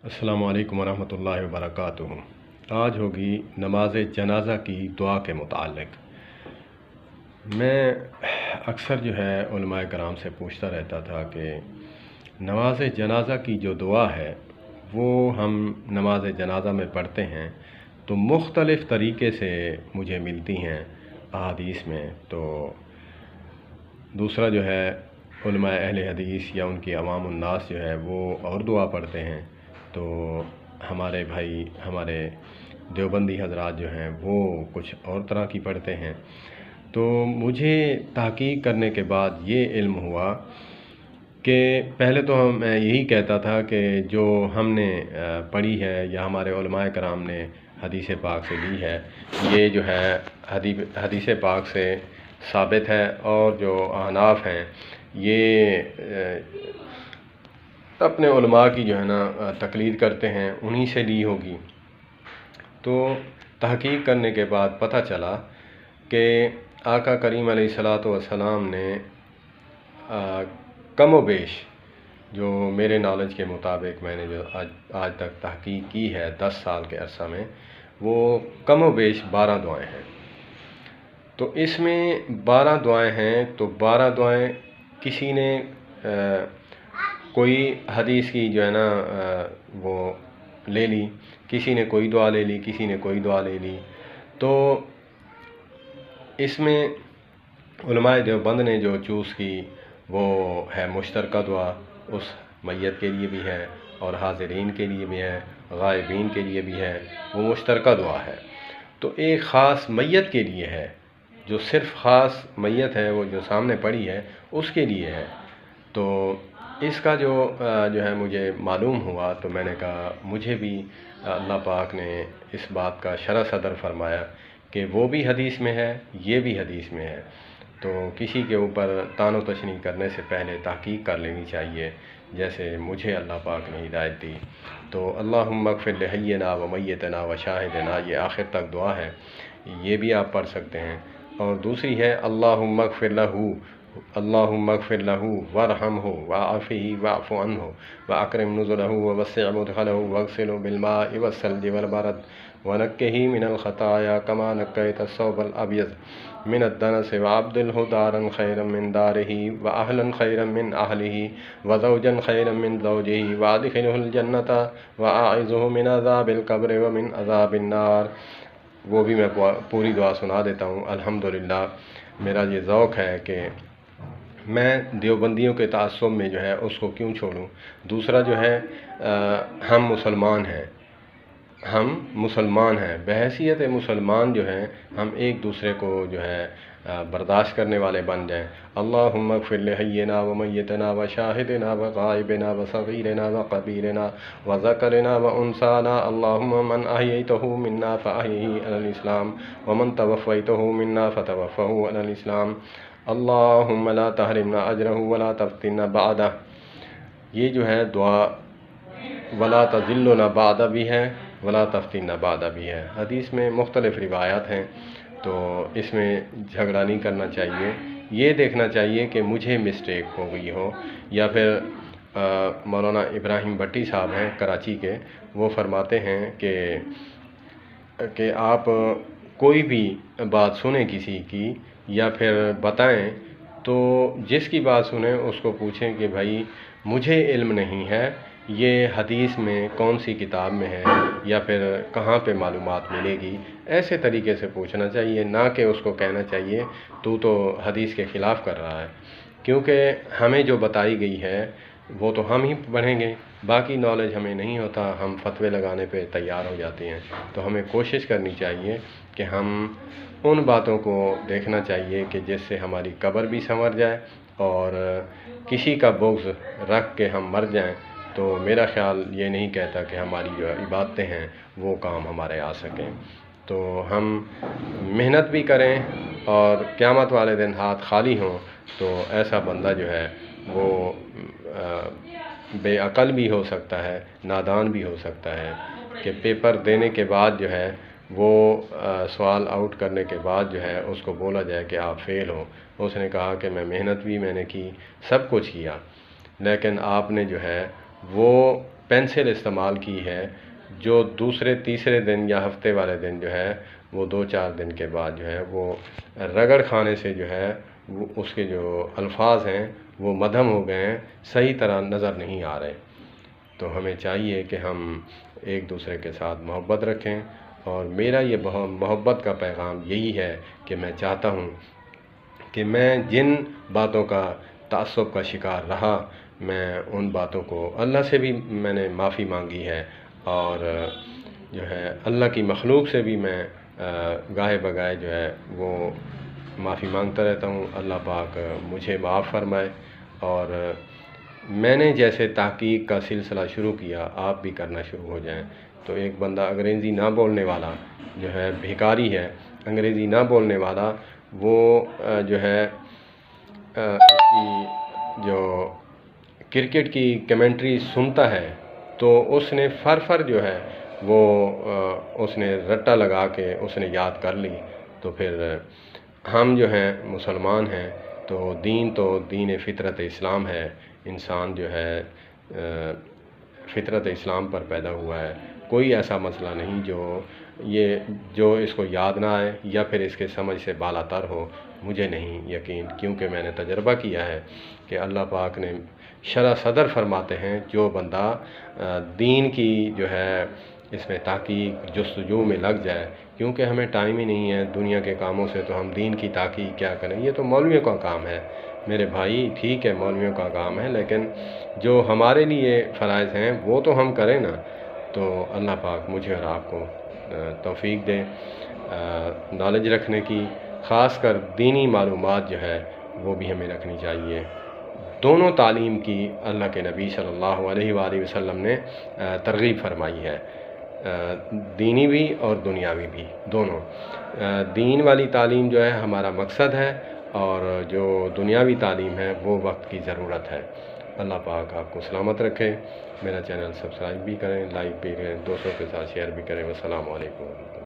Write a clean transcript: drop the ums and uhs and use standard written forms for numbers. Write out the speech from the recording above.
السلام علیکم ورحمۃ اللہ وبرکاتہ۔ آج ہوگی نماز جنازہ کی دعا کے متعلق۔ میں اکثر علماء کرام سے پوچھتا رہتا تھا کہ نماز جنازہ کی جو دعا ہے وہ ہم نماز جنازہ میں پڑھتے ہیں تو مختلف طریقے سے مجھے ملتی ہیں احادیث میں۔ تو دوسرا علماء اہل حدیث یا ان کی عوام الناس وہ اور دعا پڑھتے ہیں، تو ہمارے بھائی ہمارے دیوبندی حضرات وہ کچھ اور طرح کی پڑھتے ہیں۔ تو مجھے تحقیق کرنے کے بعد یہ علم ہوا کہ پہلے تو میں یہی کہتا تھا کہ جو ہم نے پڑھی ہے یا ہمارے علماء کرام نے حدیث پاک سے لی ہے یہ حدیث پاک سے ثابت ہے، اور جو احناف ہیں یہ اپنے علماء کی تقلید کرتے ہیں، انہی سے لی ہوگی۔ تو تحقیق کرنے کے بعد پتہ چلا کہ آقا کریم علیہ الصلاۃ والسلام نے کم و بیش جو میرے نالج کے مطابق میں نے جو آج تک تحقیق کی ہے 10 سال کے عرصہ میں، وہ کم و بیش 12 دعائیں ہیں۔ تو اس میں 12 دعائیں ہیں، تو 12 دعائیں کسی نے کوئی حدیث کی وہ لے لی، کسی نے کوئی دعا لے لی، کسی نے کوئی دعا لے لی۔ تو اس میں علماء دیوبند نے جو چوز کی وہ ہے مشترکہ دعا، اس میت کے لیے بھی ہے اور حاضرین کے لیے بھی ہے، غائبین کے لیے بھی ہے، وہ مشترکہ دعا ہے۔ تو ایک خاص میت کے لیے ہے، جو صرف خاص میت ہے، وہ جو سامنے پڑی ہے اس کے لیے ہے۔ تو اس کا جو مجھے معلوم ہوا تو میں نے کہا مجھے بھی اللہ پاک نے اس بات کا شرح صدر فرمایا کہ وہ بھی حدیث میں ہے، یہ بھی حدیث میں ہے، تو کسی کے اوپر طعن و تشنیع کرنے سے پہلے تحقیق کر لینی چاہیے، جیسے مجھے اللہ پاک نے ہدایت دی۔ تو اللہم اغفر لحینا و میتنا و شاہدنا، یہ آخر تک دعا ہے، یہ بھی آپ پڑھ سکتے ہیں۔ اور دوسری ہے اللہم اغفر لہو، اللہم اغفر لہو وارحمہ وعافہ واعف عنہ واکرم نزلہ ووسع مدخلہ واغسلہ بالماء والثلج والبرد ونقہ من الخطایا کما نقیت الثوب الابیض من الدنس وابدلہ دارا خیرا من دارہ واہلا خیرا من اہلہ وزوجا خیرا من زوجہ وادخلہ الجنۃ واعذہ من عذاب القبر ومن عذاب النار۔ وہ بھی میں پوری دعا سنا دیتا ہوں۔ الحمدللہ میرا یہ ذوق ہے کہ میں دیوبندیوں کے تعصب میں اس کو کیوں چھوڑوں۔ دوسرا ہم مسلمان ہیں، بحیثیت مسلمان ہم ایک دوسرے کو برداشت کرنے والے بن جائیں۔ اللہم اغفر لحینا و میتنا و شاہدنا و غائبنا و صغیرنا و کبیرنا و ذکرنا و انثانا، اللہم من احییتہ منا فاحیہ علی الاسلام ومن توفیتہ منا فتوفہ علی الاسلام، اللہم لا تحرمنا اجرہ ولا تفتنا بعدہ۔ یہ دعا ولا تذلنا بعد بھی ہے، ولا تفتنا بعد بھی ہے۔ حدیث میں مختلف روایات ہیں، تو اس میں جھگڑا نہیں کرنا چاہیے، یہ دیکھنا چاہیے کہ مجھے مسٹیک ہو گئی ہو، یا پھر مولانا ابراہیم بھٹی صاحب ہیں کراچی کے، وہ فرماتے ہیں کہ آپ کوئی بھی بات سنیں کسی کی یا پھر بتائیں تو جس کی بات سنیں اس کو پوچھیں کہ بھائی مجھے علم نہیں ہے یہ حدیث میں کون سی کتاب میں ہے یا پھر کہاں پہ معلومات ملے گی، ایسے طریقے سے پوچھنا چاہیے، نہ کہ اس کو کہنا چاہیے تو حدیث کے خلاف کر رہا ہے، کیونکہ ہمیں جو بتائی گئی ہے وہ تو ہم ہی پڑھیں گے، باقی نالج ہمیں نہیں ہوتا، ہم فتوے لگانے پہ تیار ہو جاتے ہیں۔ تو ہمیں کوشش کرنی چاہیے کہ ہم ان باتوں کو دیکھنا چاہیے کہ جس سے ہماری قبر بھی سنور جائے، اور کسی کا بغض رکھ کے ہم مر جائیں تو میرا خیال یہ نہیں کہتا کہ ہماری جو عبادتیں ہیں وہ کام ہمارے آ سکیں۔ تو ہم محنت بھی کریں، اور قیامت والے دن ہاتھ خالی ہوں تو ایسا بندہ وہ بے عقل بھی ہو سکتا ہے، نادان بھی ہو سکتا ہے کہ پیپر دینے کے بعد وہ سوال آؤٹ کرنے کے بعد اس کو بولا جائے کہ آپ فیل ہو۔ اس نے کہا کہ میں نے کی، سب کچھ کیا، لیکن آپ نے وہ پینسل استعمال کی ہے جو دوسرے تیسرے دن یا ہفتے والے دن جو ہے وہ 2-4 دن کے بعد جو ہے وہ رگڑ کھانے سے جو ہے وہ اس کے جو الفاظ ہیں وہ مدھم ہو گئے ہیں، صحیح طرح نظر نہیں آ رہے۔ تو ہمیں چاہیے کہ ہم ایک دوسرے کے ساتھ محبت رکھیں، اور میرا یہ محبت کا پیغام یہی ہے کہ میں چاہتا ہوں کہ میں جن باتوں کا تعصب کا شکار رہا، میں ان باتوں کو اللہ سے بھی میں نے معافی مانگی ہے، اور جو ہے اللہ کی مخلوق سے بھی میں گاہے بگاہے جو ہے وہ معافی مانگتا رہتا ہوں۔ اللہ پاک مجھے معاف فرمائے، اور میں نے جیسے تحقیق کا سلسلہ شروع کیا، آپ بھی کرنا شروع ہو جائیں۔ تو ایک بندہ انگریزی نہ بولنے والا جو ہے بھیکاری ہے، انگریزی نہ بولنے والا، وہ جو ہے اس کی جو کرکٹ کی کمنٹری سنتا ہے تو اس نے فر جو ہے وہ اس نے رٹا لگا کے اس نے یاد کر لی۔ تو پھر ہم جو ہیں مسلمان ہیں، تو دین فطرت اسلام ہے، انسان جو ہے فطرت اسلام پر پیدا ہوا ہے۔ کوئی ایسا مسئلہ نہیں جو اس کو یاد نہ آئے یا پھر اس کے سمجھ سے بالا تر ہو، مجھے نہیں یقین، کیونکہ میں نے تجربہ کیا ہے کہ اللہ پاک نے شرح صدر فرماتے ہیں جو بندہ دین کی جو ہے اس میں تحقیق جستجو میں لگ جائے، کیونکہ ہمیں ٹائم ہی نہیں ہے دنیا کے کاموں سے، تو ہم دین کی تحقیق کیا کریں؟ یہ تو مولویوں کا کام ہے میرے بھائی، ٹھیک ہے مولویوں کا کام ہے، لیکن جو ہمارے لیے فرائض ہیں وہ تو ہم کریں نا۔ تو اللہ پاک مجھے اور آپ کو توفیق دے نالج رکھنے کی، خاص کر دینی معلومات جو ہے وہ بھی ہمیں رکھنی چاہیے۔ دونوں تعلیم کی اللہ کے نبی صلی اللہ علیہ وآلہ وسلم نے ترغیب فرمائی ہے، دینی بھی اور دنیاوی بھی، دونوں۔ دین والی تعلیم جو ہے ہمارا مقصد ہے، اور جو دنیاوی تعلیم ہے وہ وقت کی ضرورت ہے۔ اللہ پاک آپ کو سلامت رکھے۔ میرا چینل سبسکرائب بھی کریں، لائک بھی کریں، دوستوں کے ساتھ شیئر بھی کریں۔ والسلام علیکم۔